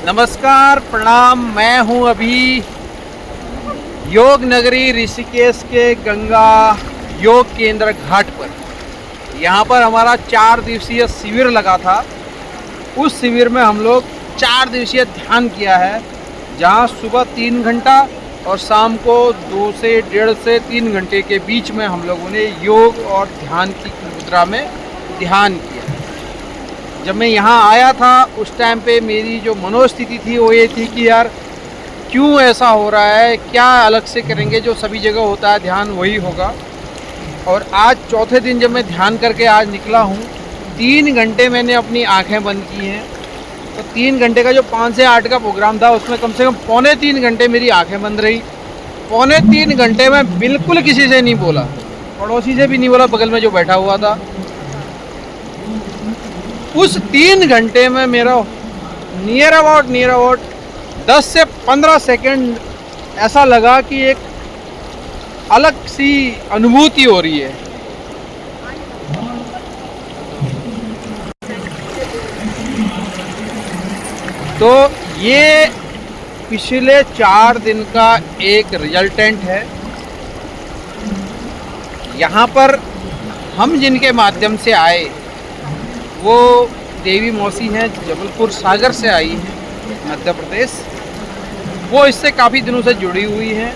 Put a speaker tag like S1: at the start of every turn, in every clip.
S1: नमस्कार, प्रणाम। मैं हूं अभी योग नगरी ऋषिकेश के गंगा योग केंद्र घाट पर। यहां पर हमारा 4 दिवसीय शिविर लगा था। उस शिविर में हम लोग 4 दिवसीय ध्यान किया है, जहां सुबह 3 घंटा और शाम को 2 से 1.5 से 3 घंटे के बीच में हम लोगों ने योग और ध्यान की मुद्रा में ध्यान किया। जब मैं यहाँ आया था उस टाइम पे मेरी जो मनोस्थिति थी वो ये थी कि यार क्यों ऐसा हो रहा है, क्या अलग से करेंगे, जो सभी जगह होता है ध्यान वही होगा। और आज चौथे दिन जब मैं ध्यान करके आज निकला हूँ, 3 घंटे मैंने अपनी आंखें बंद की हैं। तो 3 घंटे का जो 5 से 8 का प्रोग्राम था उसमें कम से कम पौने 3 घंटे मेरी आंखें बंद रही। पौने 3 घंटे में बिल्कुल किसी से नहीं बोला, पड़ोसी से भी नहीं बोला, बगल में जो बैठा हुआ था। उस 3 घंटे में मेरा नियर अबाउट 10 से 15 सेकंड ऐसा लगा कि एक अलग सी अनुभूति हो रही है। तो ये पिछले 4 दिन का एक रिजल्टेंट है। यहाँ पर हम जिनके माध्यम से आए वो देवी मौसी हैं, जबलपुर सागर से आई हैं, मध्य प्रदेश। वो इससे काफ़ी दिनों से जुड़ी हुई हैं।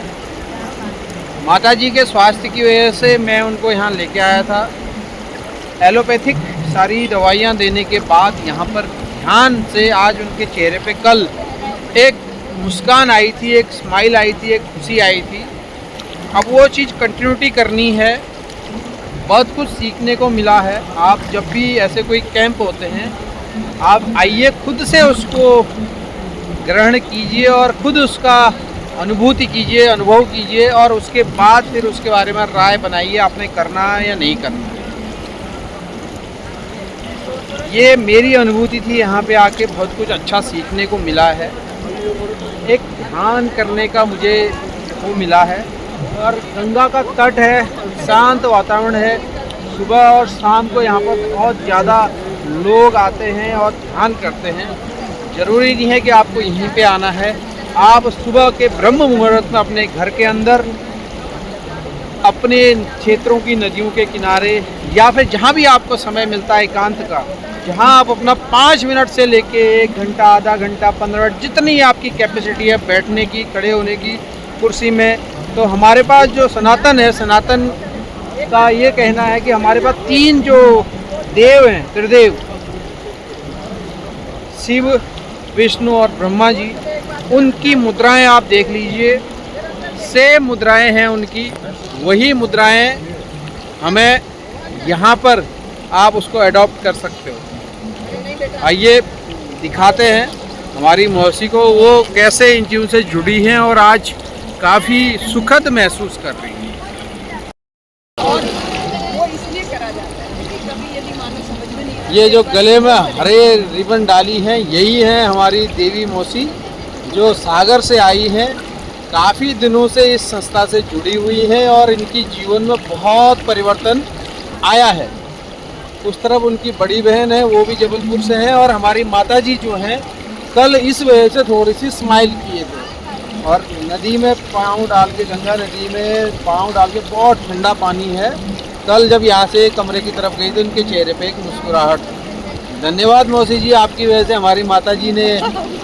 S1: माताजी के स्वास्थ्य की वजह से मैं उनको यहाँ लेके आया था। एलोपैथिक सारी दवाइयाँ देने के बाद यहाँ पर ध्यान से आज उनके चेहरे पे कल एक मुस्कान आई थी, एक स्माइल आई थी, एक खुशी आई थी। अब वो चीज़ कंटिन्यूटी करनी है। बहुत कुछ सीखने को मिला है। आप जब भी ऐसे कोई कैंप होते हैं, आप आइए, खुद से उसको ग्रहण कीजिए और खुद उसका अनुभूति कीजिए, अनुभव कीजिए, और उसके बाद फिर उसके बारे में राय बनाइए, आपने करना है या नहीं करना। ये मेरी अनुभूति थी। यहाँ पे आके बहुत कुछ अच्छा सीखने को मिला है। एक ध्यान करने का मुझे वो मिला है। और गंगा का तट है, शांत वातावरण है। सुबह और शाम को यहाँ पर बहुत ज़्यादा लोग आते हैं और ध्यान करते हैं। ज़रूरी नहीं है कि आपको यहीं पे आना है। आप सुबह के ब्रह्म मुहूर्त में अपने घर के अंदर, अपने क्षेत्रों की नदियों के किनारे, या फिर जहाँ भी आपको समय मिलता है एकांत का, जहाँ आप अपना 5 मिनट से लेके 1 घंटा, आधा घंटा, 15 मिनट, जितनी आपकी कैपेसिटी है बैठने की, खड़े होने की, कुर्सी में। तो हमारे पास जो सनातन है, सनातन का ये कहना है कि हमारे पास 3 जो देव हैं, त्रिदेव, शिव, विष्णु और ब्रह्मा जी, उनकी मुद्राएं आप देख लीजिए। सेम मुद्राएं हैं उनकी, वही मुद्राएं हमें यहाँ पर आप उसको अडॉप्ट कर सकते हो। आइए दिखाते हैं हमारी मौसी को वो कैसे इन चीज़ों से जुड़ी हैं और आज काफ़ी सुखद महसूस कर रही हैं।
S2: और वो इसलिए करा जाता है कि कभी यदि मानो समझ में नहीं आता।
S1: ये जो गले में हरे रिबन डाली हैं, यही है हमारी देवी मौसी, जो सागर से आई हैं। काफ़ी दिनों से इस संस्था से जुड़ी हुई हैं और इनकी जीवन में बहुत परिवर्तन आया है। उस तरफ उनकी बड़ी बहन है, वो भी जबलपुर से है। और हमारी माताजी जो हैं, कल इस वजह से थोड़ी सी स्माइल किए थे और नदी में पाँव डाल के, गंगा नदी में पाँव डाल के, बहुत ठंडा पानी है। कल जब यहाँ से कमरे की तरफ गई तो उनके चेहरे पे एक मुस्कुराहट। धन्यवाद मौसी जी, आपकी वजह से हमारी माताजी ने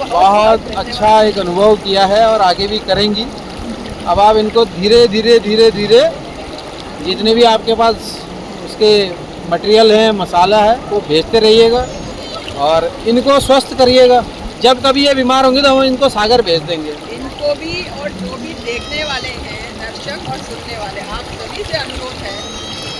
S1: बहुत अच्छा एक अनुभव किया है और आगे भी करेंगी। अब आप इनको धीरे धीरे धीरे धीरे जितने भी आपके पास उसके मटेरियल हैं, मसाला है, वो भेजते रहिएगा और इनको स्वस्थ करिएगा। जब कभी ये बीमार होंगे तो हम इनको सागर भेज देंगे।
S2: इनको भी और जो भी देखने वाले हैं, दर्शक और सुनने वाले, आप सभी से अनुरोध है,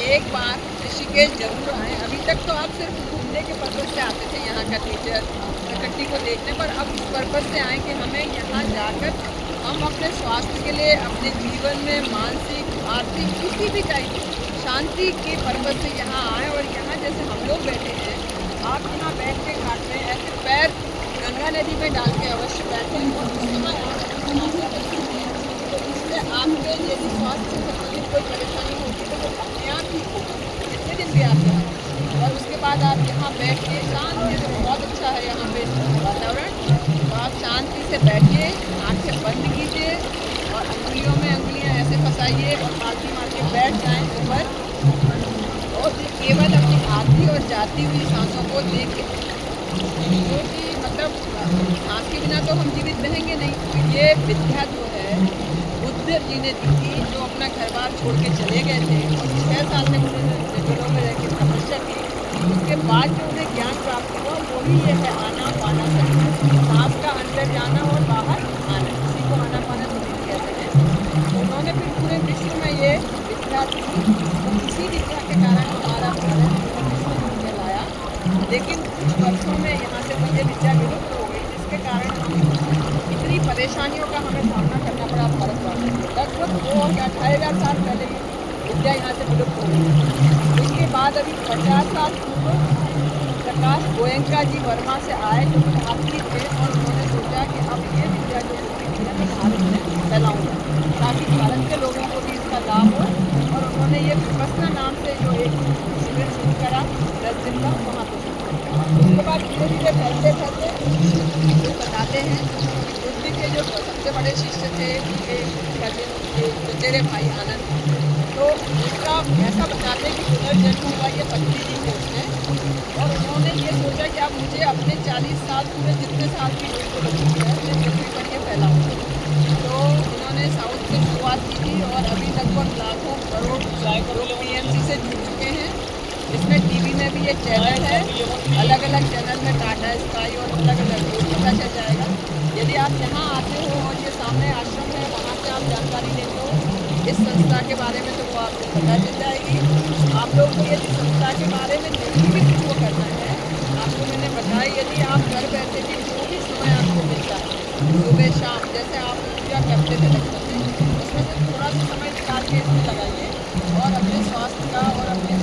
S2: एक बार ऋषिकेश जरूर आएँ। अभी तक तो आप सिर्फ घूमने के पर्पज़ से आते थे, यहाँ का नेचर, प्रकृति को देखने, पर अब इस पर्पज़ से आए कि हमें यहाँ जाकर हम अपने स्वास्थ्य के लिए, अपने जीवन में मानसिक, आर्थिक, किसी भी टाइप की शांति के पर्पज़ से यहाँ आए। और यहाँ जैसे हम लोग बैठे हैं, आप यहाँ बैठ के घाट में ऐसे पैर गंगा नदी में डाल के अवश्य बैठें और इससे आपके यदि स्वास्थ्य से संबंधित कोई परेशानी होगी तो वो अपने आप ही होगी, जितने दिन भी आप यहाँ। और उसके बाद आप यहाँ बैठ के शांत, बहुत अच्छा है यहाँ पे वातावरण, तो आप से बैठिए, आंखें बंद कीजिए और अंगुलियों में अंगुलियां ऐसे फंसाइए और मारती मार के बैठ जाएं ऊपर और फिर केवल अपनी आती और जाती हुई सांसों को देखें, क्योंकि मतलब सांस के बिना तो हम जीवित रहेंगे नहीं। तो ये विद्या जो है बुद्ध जी ने दी थी, जो अपना घर बार छोड़ के चले गए थे और 6 साल तक उन्होंने जंगलों में रह के तपस्या की। उसके बाद जो उन्हें ज्ञान प्राप्त हुआ वही ये है आना पाना सती, सांस का अंदर जाना और बाहर आना, इसी को आना पाना सती कहते हैं। तो उन्होंने फिर पूरे विश्व में ये विद्या दी, तो इसी विद्या के कारण हमारा भारत विश्व में कहलाया। लेकिन कुछ वर्षों में यहाँ से तो ये विद्या विलुप्त हो गई, जिसके कारण हम इतनी परेशानियों का हमें सामना करना पड़ा भारतवासियों को। लगभग 2,000-2,500 साल पहले विद्या यहाँ से विलुप्त हो गई। उसके बाद अभी 50 साल पूर्व प्रकाश गोयनका जी वर्मा से आए, जो भारतीय थे, और उन्होंने सोचा कि अब ये विद्या जो होती है मैं भारत में फैलाऊँगा ताकि भारत के लोगों को भी इसका लाभ हो। और उन्होंने ये विपस्सना नाम से जो एक शिविर शुरू करा 10 दिन का, वहाँ पर उसके बाद धीरे धीरे फैलते फैलते जो बताते हैं बुद्ध के जो सबसे बड़े शिष्य थे उनके चचेरे भाई आनंद, तो उसका ऐसा बताते हैं कि पुनर्जन्म हुआ ये पत्नी जी को उसने, और उन्होंने ये सोचा कि अब मुझे अपने 40 साल पूरे जितने साल की उम्र बची है मैं पृथ्वी पर ये फैलाऊँगा। तो उन्होंने साउथ से शुरुआत की थी और अभी लगभग लाखों करोड़ PMC से जुड़ चुके हैं। इसमें टीवी में भी ये चैनल है, अलग अलग चैनल में टाटा स्काई और अलग अलग पता चल जाएगा। यदि आप यहाँ आते हो और ये सामने आश्रम है, वहाँ से आप जानकारी लेते हो इस संस्था के बारे में, तो वो आपको पता चल जाएगी। आप लोग को यदि संस्था के बारे में नहीं भी कुछ वो करना है, आपको मैंने बताया, यदि आप घर बैठे भी जो भी समय आपको मिलता है सुबह शाम, जैसे आप पूजा करते थे बचपन में, उसमें से थोड़ा सा समय निकाल के इसमें लगाइए और अपने स्वास्थ्य का और अपने